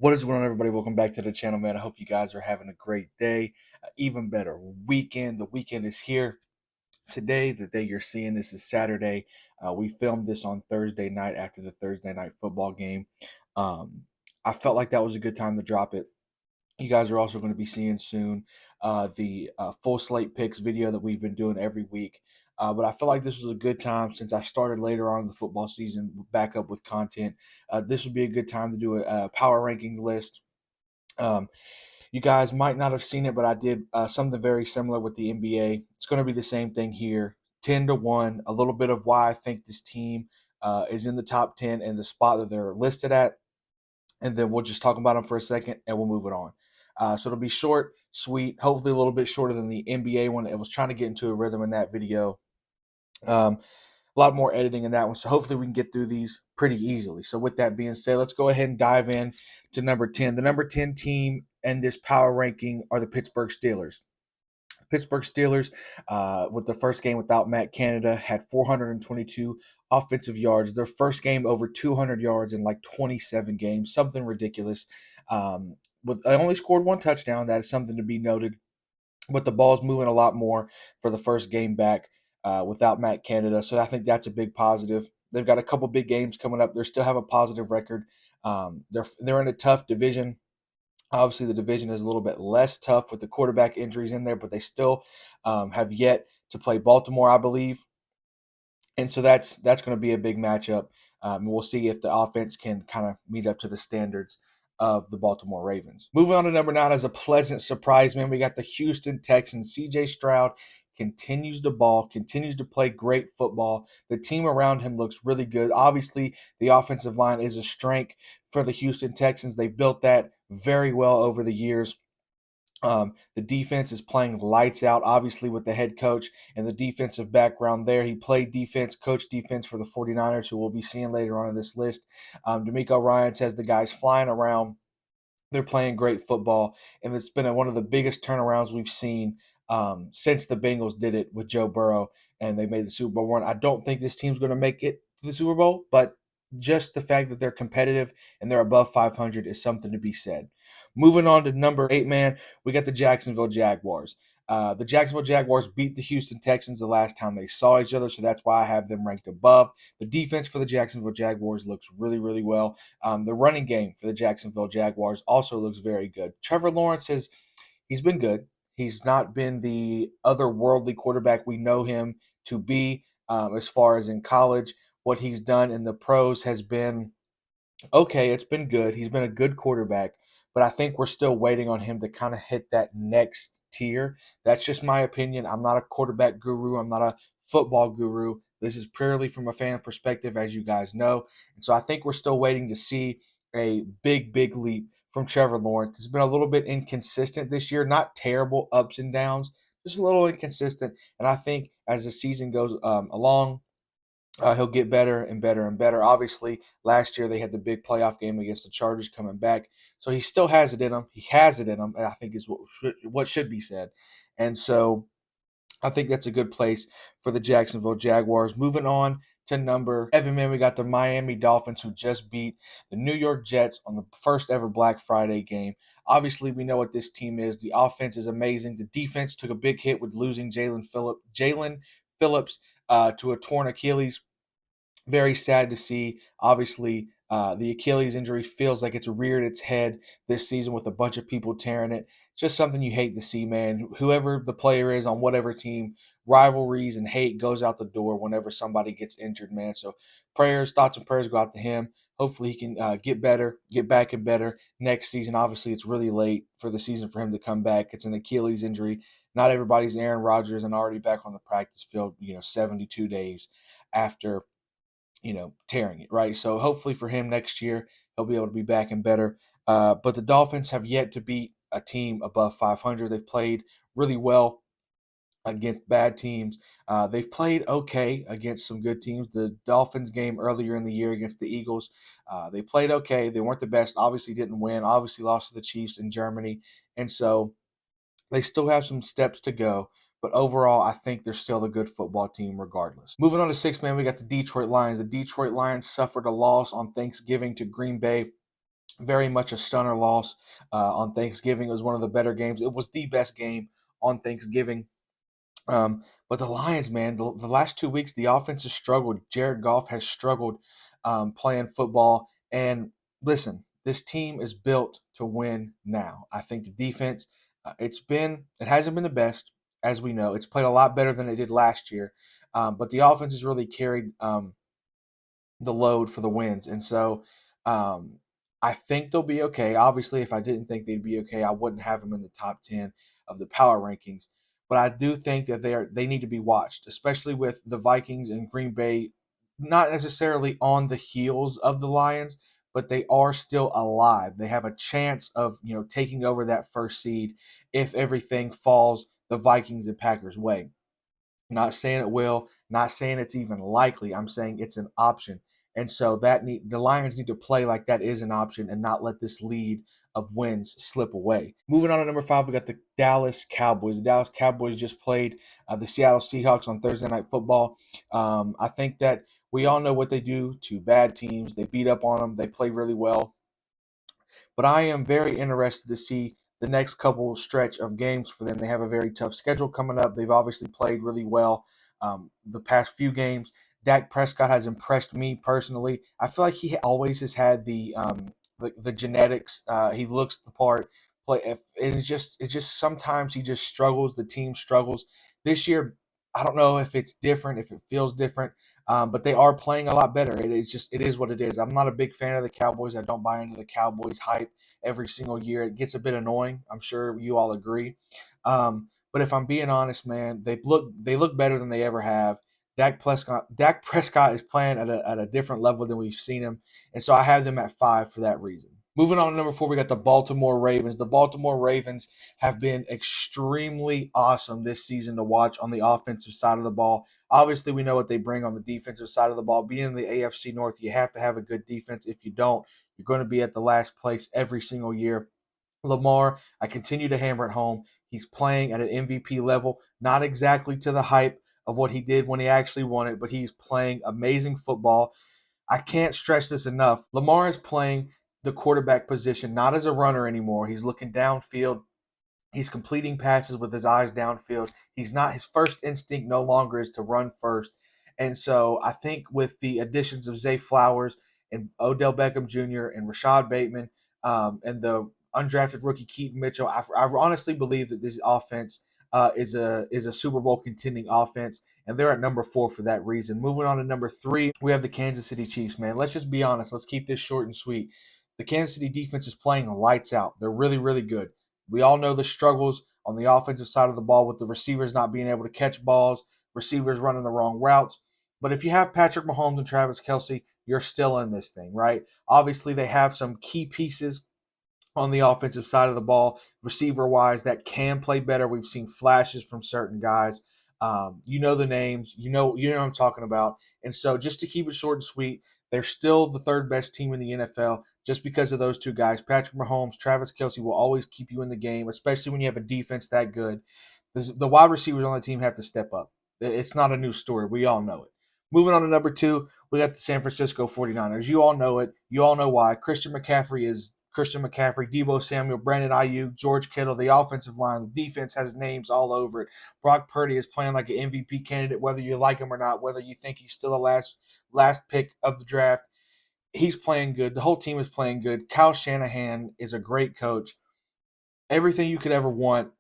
What is going on, everybody? Welcome back to the channel, man. I hope you guys are having a great day, even better weekend. The weekend is here today. The day you're seeing this is Saturday. We filmed this on Thursday night after the Thursday night football game. Um, I felt like that was a good time to drop it. You guys are also going to be seeing soon the full slate picks video that we've been doing every week. But I feel like this was a good time since I started later on in the football season, back up with content. This would be a good time to do a power rankings list. Um, you guys might not have seen it, but I did something very similar with the NBA. It's going to be the same thing here, 10-1. A little bit of why I think this team is in the top 10 and the spot that they're listed at, and then we'll just talk about them for a second and we'll move it on. So it'll be short, sweet, hopefully a little bit shorter than the NBA one. I was trying to get into a rhythm in that video. A lot more editing in that one. So hopefully we can get through these pretty easily. So with that being said, let's go ahead and dive in to number 10. The number 10 team in this power ranking are the Pittsburgh Steelers. Pittsburgh Steelers, with the first game without Matt Canada, had 422 offensive yards. Their first game over 200 yards in like 27 games, something ridiculous. I only scored one touchdown. That is something to be noted. But the ball's moving a lot more for the first game back without Matt Canada. So I think that's a big positive. They've got a couple big games coming up. They still have a positive record. They're in a tough division. Obviously, the division is a little bit less tough with the quarterback injuries in there, but they still have yet to play Baltimore, I believe, and so that's going to be a big matchup. We'll see if the offense can kind of meet up to the standards of the Baltimore Ravens. Moving on to number 9 as a pleasant surprise, man, we got the Houston Texans. C.J. Stroud continues to ball, continues to play great football. The team around him looks really good. Obviously, the offensive line is a strength for the Houston Texans. They've built that very well over the years. The defense is playing lights out, obviously, with the head coach and the defensive background there. He played defense, coached defense for the 49ers, who we'll be seeing later on in this list. D'Amico Ryan says the guys flying around. They're playing great football, and it's been one of the biggest turnarounds we've seen since the Bengals did it with Joe Burrow and they made the Super Bowl run. I don't think this team's going to make it to the Super Bowl, but just the fact that they're competitive and they're above 500 is something to be said. Moving on to number 8, man, we got the Jacksonville Jaguars. The Jacksonville Jaguars beat the Houston Texans the last time they saw each other, so that's why I have them ranked above. The defense for the Jacksonville Jaguars looks really, really well. The running game for the Jacksonville Jaguars also looks very good. Trevor Lawrence he's been good. He's not been the otherworldly quarterback we know him to be as far as in college. What he's done in the pros has been okay. It's been good. He's been a good quarterback, but I think we're still waiting on him to kind of hit that next tier. That's just my opinion. I'm not a quarterback guru. I'm not a football guru. This is purely from a fan perspective, as you guys know. And so I think we're still waiting to see a big, big leap from Trevor Lawrence. It's been a little bit inconsistent this year, not terrible ups and downs, just a little inconsistent. And I think as the season goes along, he'll get better and better and better. Obviously, last year they had the big playoff game against the Chargers coming back, so he still has it in him. He has it in him, and I think is what should be said. And so I think that's a good place for the Jacksonville Jaguars. Moving on to number 7, man, we got the Miami Dolphins, who just beat the New York Jets on the first ever Black Friday game. Obviously, we know what this team is. The offense is amazing. The defense took a big hit with losing Jalen Phillips to a torn Achilles. Very sad to see. Obviously, the Achilles injury feels like it's reared its head this season with a bunch of people tearing it. It's just something you hate to see, man. Whoever the player is on whatever team, rivalries and hate goes out the door whenever somebody gets injured, man. So thoughts and prayers go out to him. Hopefully he can get better, get back and better next season. Obviously, it's really late for the season for him to come back. It's an Achilles injury. Not everybody's Aaron Rodgers and already back on the practice field, 72 days after tearing it, right? So hopefully for him next year, he'll be able to be back and better. But the Dolphins have yet to beat a team above 500. They've played really well against bad teams. They've played okay against some good teams. The Dolphins game earlier in the year against the Eagles, they played okay. They weren't the best. Obviously didn't win. Obviously lost to the Chiefs in Germany. And so they still have some steps to go, but overall, I think they're still a good football team regardless. Moving on to 6, man, we got the Detroit Lions. The Detroit Lions suffered a loss on Thanksgiving to Green Bay. Very much a stunner loss on Thanksgiving. It was one of the better games. It was the best game on Thanksgiving. But the Lions, man, the last 2 weeks, the offense has struggled. Jared Goff has struggled playing football. And listen, this team is built to win now. I think the defense, it hasn't been the best, as we know. It's played a lot better than it did last year. But the offense has really carried the load for the wins. And so um, I think they'll be okay. Obviously, if I didn't think they'd be okay, I wouldn't have them in the top 10 of the power rankings. But I do think that they need to be watched, especially with the Vikings and Green Bay not necessarily on the heels of the Lions, but they are still alive. They have a chance of, taking over that first seed if everything falls the Vikings and Packers way. Not saying it will, not saying it's even likely. I'm saying it's an option. And so the Lions need to play like that is an option and not let this lead of wins slip away. Moving on to number 5, we got the Dallas Cowboys. The Dallas Cowboys just played the Seattle Seahawks on Thursday Night Football. I think that we all know what they do to bad teams. They beat up on them. They play really well. But I am very interested to see the next couple stretch of games for them. They have a very tough schedule coming up. They've obviously played really well the past few games. Dak Prescott has impressed me personally. I feel like he always has had the genetics. He looks the part. It's just sometimes he just struggles. The team struggles. This year, I don't know if it's different, if it feels different. But they are playing a lot better. It is what it is. I'm not a big fan of the Cowboys. I don't buy into the Cowboys hype every single year. It gets a bit annoying. I'm sure you all agree. But if I'm being honest, man, they look better than they ever have. Dak Prescott is playing at a different level than we've seen him, and so I have them at 5 for that reason. Moving on to number 4, we got the Baltimore Ravens. The Baltimore Ravens have been extremely awesome this season to watch on the offensive side of the ball. Obviously, we know what they bring on the defensive side of the ball. Being in the AFC North, you have to have a good defense. If you don't, you're going to be at the last place every single year. Lamar, I continue to hammer it home. He's playing at an MVP level, not exactly to the hype of what he did when he actually won it, but he's playing amazing football. I can't stress this enough. Lamar is playing the quarterback position, not as a runner anymore. He's looking downfield. He's completing passes with his eyes downfield. His first instinct no longer is to run first. And so I think with the additions of Zay Flowers and Odell Beckham Jr. and Rashad Bateman and the undrafted rookie Keaton Mitchell, I honestly believe that this offense is a Super Bowl contending offense, and they're at number 4 for that reason. Moving on to number 3, we have the Kansas City Chiefs. Man, let's just be honest. Let's keep this short and sweet. The Kansas City defense is playing lights out. They're really, really good. We all know the struggles on the offensive side of the ball with the receivers not being able to catch balls, receivers running the wrong routes. But if you have Patrick Mahomes and Travis Kelce, you're still in this thing, right? Obviously, they have some key pieces on the offensive side of the ball, receiver wise, that can play better. We've seen flashes from certain guys. You know the names, you know what I'm talking about. And so, just to keep it short and sweet, they're still the third best team in the NFL just because of those two guys. Patrick Mahomes, Travis Kelce will always keep you in the game, especially when you have a defense that good. The wide receivers on the team have to step up. It's not a new story. We all know it. Moving on to number 2, we got the San Francisco 49ers. You all know it. You all know why. Christian McCaffrey, Deebo Samuel, Brandon Ayuk, George Kittle, the offensive line, the defense has names all over it. Brock Purdy is playing like an MVP candidate, whether you like him or not, whether you think he's still a last pick of the draft. He's playing good. The whole team is playing good. Kyle Shanahan is a great coach. Everything you could ever want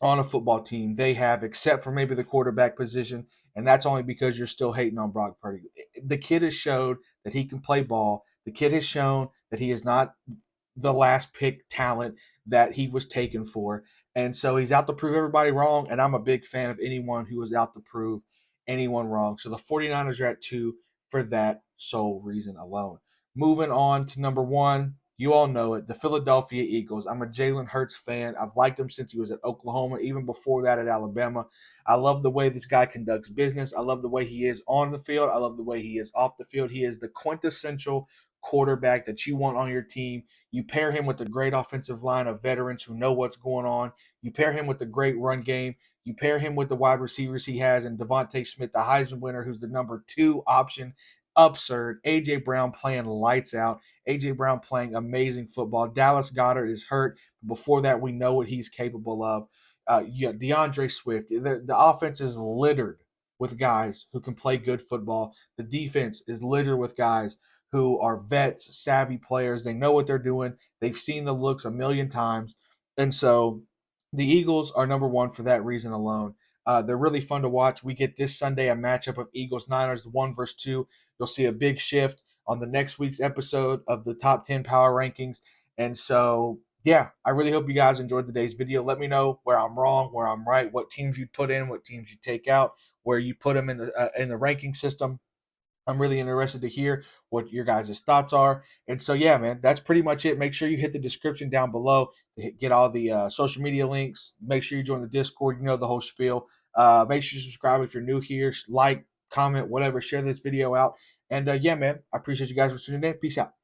on a football team they have, except for maybe the quarterback position, and that's only because you're still hating on Brock Purdy. The kid has showed that he can play ball. The kid has shown that he is not the last pick talent that he was taken for. And so he's out to prove everybody wrong. And I'm a big fan of anyone who is out to prove anyone wrong. So the 49ers are at 2 for that sole reason alone. Moving on to number 1, you all know it, the Philadelphia Eagles. I'm a Jalen Hurts fan. I've liked him since he was at Oklahoma, even before that at Alabama. I love the way this guy conducts business. I love the way he is on the field. I love the way he is off the field. He is the quintessential quarterback that you want on your team. You pair him with a great offensive line of veterans who know what's going on. You pair him with a great run game. You pair him with the wide receivers he has and Devontae Smith, the Heisman winner, who's the number 2 option absurd. A.J. Brown playing lights out. A.J. Brown playing amazing football. Dallas Goedert is hurt. Before that, we know what he's capable of. DeAndre Swift. The offense is littered with guys who can play good football. The defense is littered with guys who are vets, savvy players. They know what they're doing. They've seen the looks a million times. And so the Eagles are number one for that reason alone. They're really fun to watch. We get this Sunday a matchup of Eagles Niners, 1 versus 2. You'll see a big shift on the next week's episode of the top 10 power rankings. And so, yeah, I really hope you guys enjoyed today's video. Let me know where I'm wrong, where I'm right, what teams you put in, what teams you take out, where you put them in the ranking system. I'm really interested to hear what your guys' thoughts are. And so, yeah, man, that's pretty much it. Make sure you hit the description down below to get all the social media links. Make sure you join the Discord. You know the whole spiel. Make sure you subscribe if you're new here. Like, comment, whatever. Share this video out. And, yeah, man, I appreciate you guys for tuning in. Peace out.